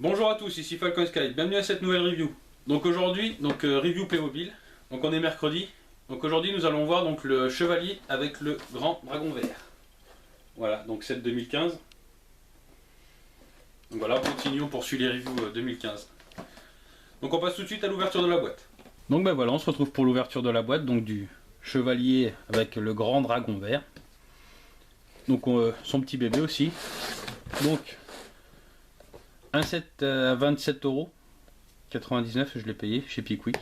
Bonjour à tous, ici Falcon Sky, bienvenue à cette nouvelle review. Donc aujourd'hui, review Playmobil. Donc on est mercredi. Donc aujourd'hui nous allons voir donc le chevalier avec le grand dragon vert. Voilà, donc c'est 2015. Donc voilà, on poursuit les reviews 2015. Donc on passe tout de suite à l'ouverture de la boîte. Donc ben voilà, on se retrouve pour l'ouverture de la boîte, donc du chevalier avec le grand dragon vert. Donc son petit bébé aussi. Donc un set à 27,99 €, je l'ai payé chez Pickwick.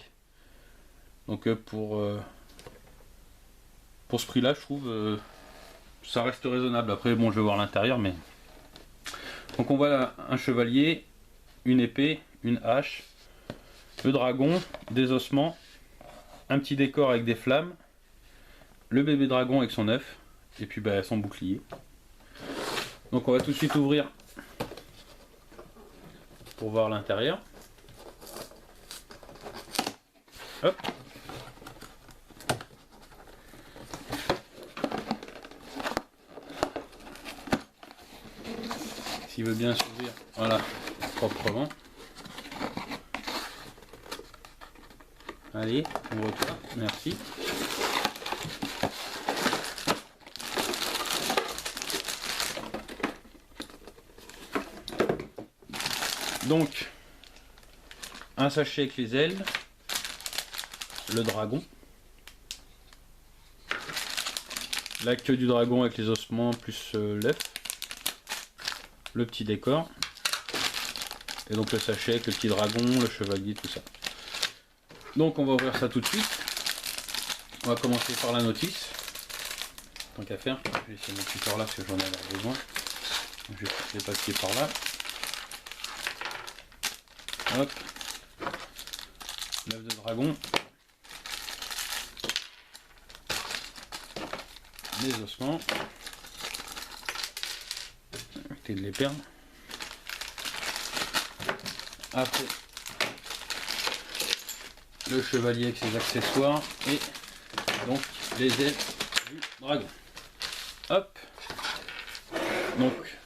Donc pour ce prix là je trouve ça reste raisonnable. Après bon, je vais voir l'intérieur, mais donc on voit un chevalier, une épée, une hache, le dragon, des ossements, un petit décor avec des flammes, le bébé dragon avec son œuf et puis son bouclier. Donc on va tout de suite ouvrir pour voir l'intérieur. Hop. S'il veut bien s'ouvrir, voilà, proprement. Allez, ouvre-toi, merci. Donc, un sachet avec les ailes, le dragon, la queue du dragon avec les ossements plus l'œuf, le petit décor, et donc le sachet avec le petit dragon, le chevalier, tout ça. Donc on va ouvrir ça tout de suite. On va commencer par la notice. Tant qu'à faire, je vais essayer de mettre par là parce que j'en ai besoin. Je vais foutre les papiers par là. Hop. L'œuf de dragon. Les ossements. Éviter de les perdre. Après, le chevalier avec ses accessoires et donc les ailes du dragon. Hop. Donc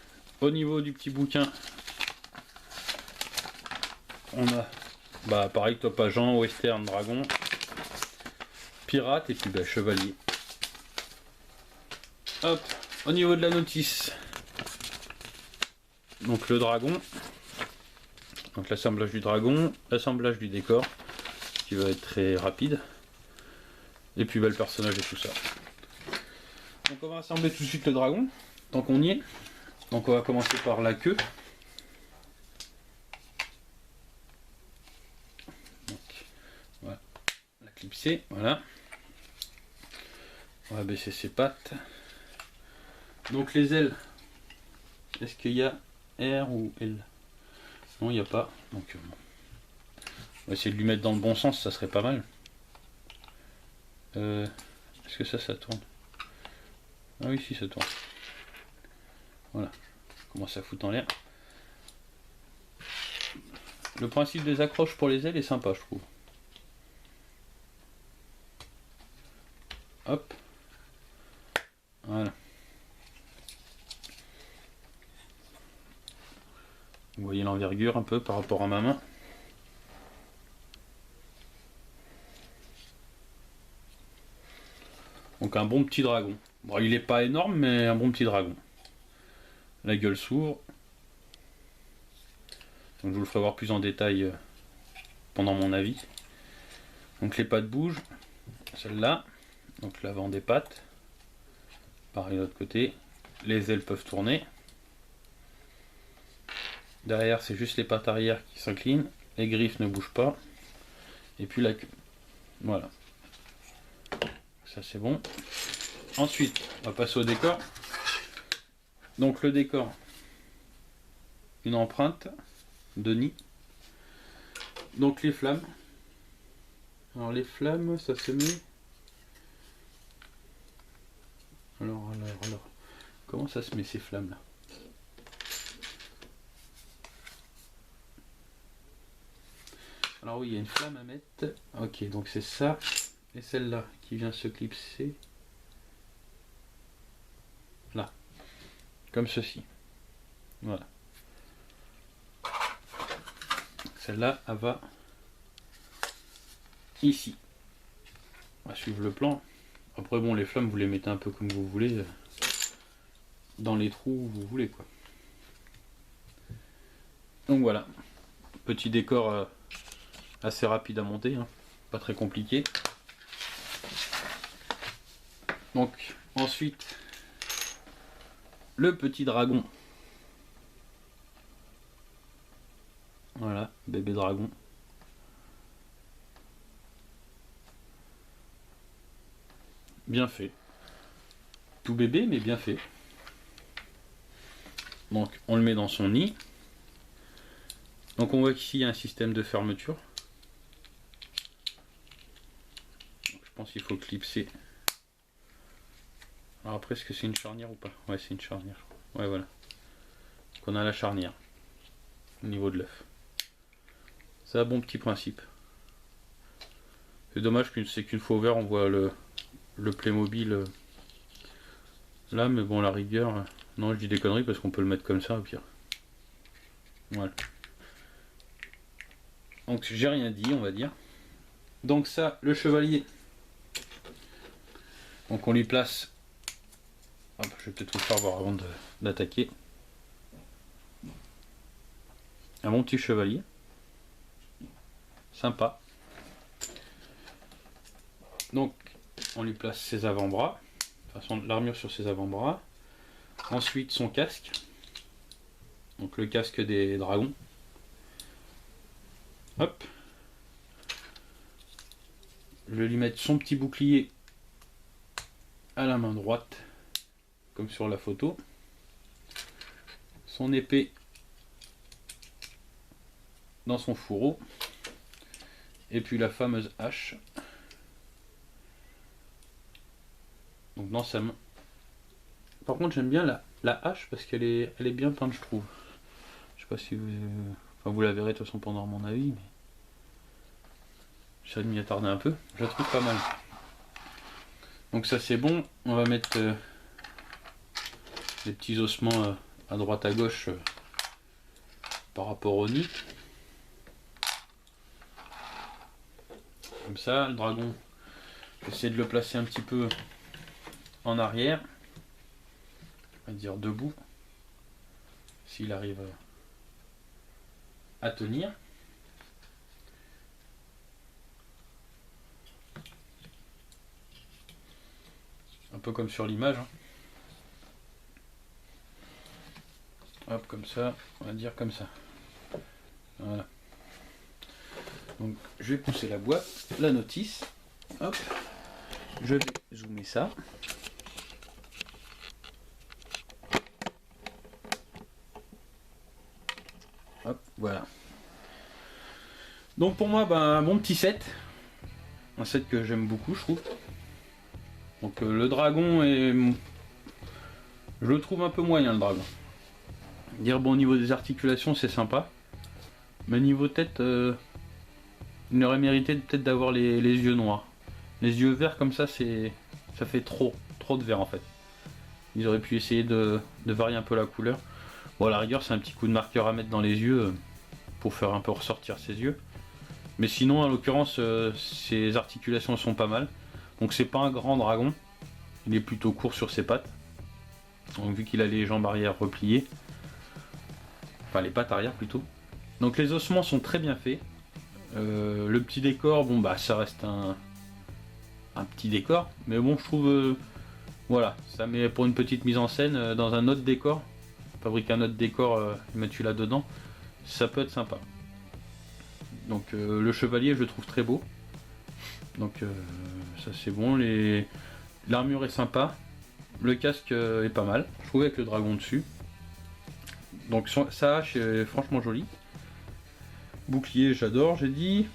au niveau du petit bouquin, on a pareil, top agent, western, dragon, pirate et puis chevalier. Hop. Au niveau de la notice, donc le dragon, donc l'assemblage du dragon, l'assemblage du décor qui va être très rapide, et puis le personnage et tout ça. Donc on va assembler tout de suite le dragon tant qu'on y est. Donc on va commencer par la queue. Donc, voilà, la clipser, voilà. On va baisser ses pattes. Donc les ailes, est-ce qu'il y a R ou L? Non, il n'y a pas. Donc bon. On va essayer de lui mettre dans le bon sens, ça serait pas mal. Est-ce que ça tourne? Ah oui, si, ça tourne. Voilà, je commence à foutre en l'air. Le principe des accroches pour les ailes est sympa, je trouve. Hop. Voilà. Vous voyez l'envergure un peu par rapport à ma main. Donc un bon petit dragon. Bon, il n'est pas énorme, mais un bon petit dragon. La gueule s'ouvre. Donc je vous le ferai voir plus en détail pendant mon avis. Donc les pattes bougent. Celle-là. Donc l'avant des pattes. Pareil de l'autre côté. Les ailes peuvent tourner. Derrière, c'est juste les pattes arrière qui s'inclinent. Les griffes ne bougent pas. Et puis la queue. Voilà. Ça c'est bon. Ensuite, on va passer au décor. Donc le décor, une empreinte de nid. Donc les flammes. Alors les flammes, ça se met. Alors. Comment ça se met ces flammes là? Alors oui, il y a une flamme à mettre. Ok, donc c'est ça. Et celle-là qui vient se clipser. Là. Comme ceci. Voilà. Celle-là, elle va ici. On va suivre le plan. Après bon, les flammes vous les mettez un peu comme vous voulez, dans les trous où vous voulez quoi. Donc voilà, petit décor assez rapide à monter, hein. Pas très compliqué. Donc ensuite, le petit dragon. Voilà, bébé dragon. Bien fait. Tout bébé, mais bien fait. Donc on le met dans son nid. Donc on voit qu'ici il y a un système de fermeture. Donc, je pense qu'il faut clipser. Alors après, est-ce que c'est une charnière ou pas? Ouais, c'est une charnière. Ouais, voilà. Donc on a la charnière au niveau de l'œuf. C'est un bon petit principe. C'est dommage que c'est qu'une fois ouvert, on voit le Playmobil là, mais bon, la rigueur, non, je dis des conneries parce qu'on peut le mettre comme ça au pire. Voilà. Donc j'ai rien dit, on va dire. Donc ça, le chevalier. Donc on lui place. Hop, je vais peut-être vous faire voir avant d'attaquer. Un bon petit chevalier. Sympa. Donc on lui place ses avant-bras. Enfin, l'armure sur ses avant-bras. Ensuite son casque. Donc le casque des dragons. Hop. Je vais lui mettre son petit bouclier à la main droite, comme sur la photo. Son épée dans son fourreau. Et puis la fameuse hache. Donc dans sa main. Par contre j'aime bien la hache parce qu'elle est bien peinte, je trouve. Je sais pas si vous... Enfin vous la verrez de toute façon pendant mon avis, mais j'essaie de m'y attarder un peu. Je la trouve pas mal. Donc ça c'est bon. On va mettre des petits ossements à droite à gauche par rapport au nid. Comme ça, le dragon, j'essaie de le placer un petit peu en arrière. On va dire debout. S'il arrive à tenir. Un peu comme sur l'image. Hein. Hop, comme ça, on va dire comme ça. Voilà. Donc je vais pousser la boîte, la notice. Hop. Je vais zoomer ça. Hop, voilà. Donc pour moi, un bon petit set. Un set que j'aime beaucoup, je trouve. Donc le dragon est... Je le trouve un peu moyen, le dragon. Dire bon, au niveau des articulations, c'est sympa. Mais niveau tête, il aurait mérité peut-être d'avoir les yeux noirs. Les yeux verts comme ça, ça fait trop de vert en fait. Ils auraient pu essayer de varier un peu la couleur. Bon, à la rigueur, c'est un petit coup de marqueur à mettre dans les yeux pour faire un peu ressortir ses yeux. Mais sinon, en l'occurrence, ses articulations sont pas mal. Donc c'est pas un grand dragon. Il est plutôt court sur ses pattes. Donc vu qu'il a les jambes arrière repliées. Enfin les pattes arrière plutôt. Donc les ossements sont très bien faits. Le petit décor, bon ça reste un petit décor. Mais bon, je trouve... voilà, ça met pour une petite mise en scène dans un autre décor. Fabriquer un autre décor et mettre celui-là dedans. Ça peut être sympa. Donc le chevalier, je le trouve très beau. Donc ça c'est bon. L'armure est sympa. Le casque est pas mal. Je trouve avec le dragon dessus. Donc sa hache est franchement jolie. Bouclier, j'adore, j'ai dit.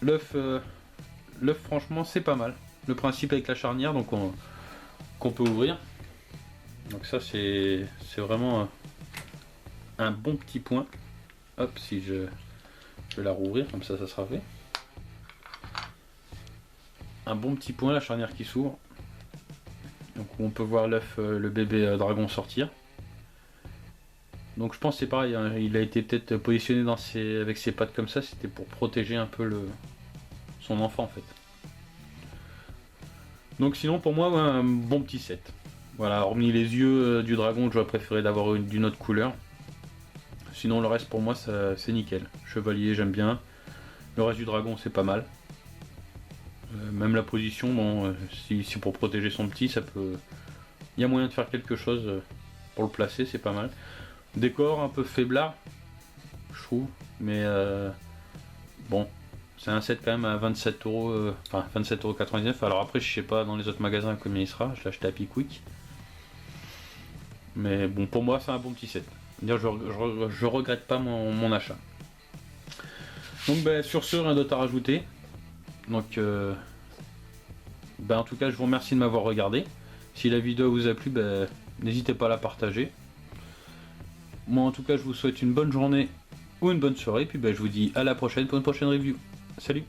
L'œuf, franchement, c'est pas mal. Le principe avec la charnière, donc qu'on peut ouvrir. Donc ça, c'est vraiment un bon petit point. Hop, si je vais la rouvrir, comme ça sera fait. Un bon petit point, la charnière qui s'ouvre. Donc on peut voir l'œuf, le bébé dragon sortir. Donc je pense que c'est pareil, hein, il a été peut-être positionné avec ses pattes comme ça, c'était pour protéger un peu son enfant en fait. Donc sinon pour moi un bon petit set. Voilà, hormis les yeux du dragon, j'aurais préféré d'avoir d'une autre couleur. Sinon le reste pour moi c'est nickel. Chevalier j'aime bien. Le reste du dragon c'est pas mal. Même la position, bon, si c'est pour protéger son petit, ça peut. Il y a moyen de faire quelque chose pour le placer, c'est pas mal. Décor un peu faiblard, je trouve, mais bon, c'est un set quand même à 27€, enfin 27,99€. Alors après, je sais pas dans les autres magasins combien il sera, je l'ai acheté à Pickwick. Mais bon, pour moi, c'est un bon petit set. Dire, je regrette pas mon achat. Donc, ben, sur ce, rien d'autre à rajouter. Donc, ben, en tout cas, je vous remercie de m'avoir regardé. Si la vidéo vous a plu, ben, n'hésitez pas à la partager. Moi, en tout cas, je vous souhaite une bonne journée ou une bonne soirée. Puis, ben, je vous dis à la prochaine pour une prochaine review. Salut!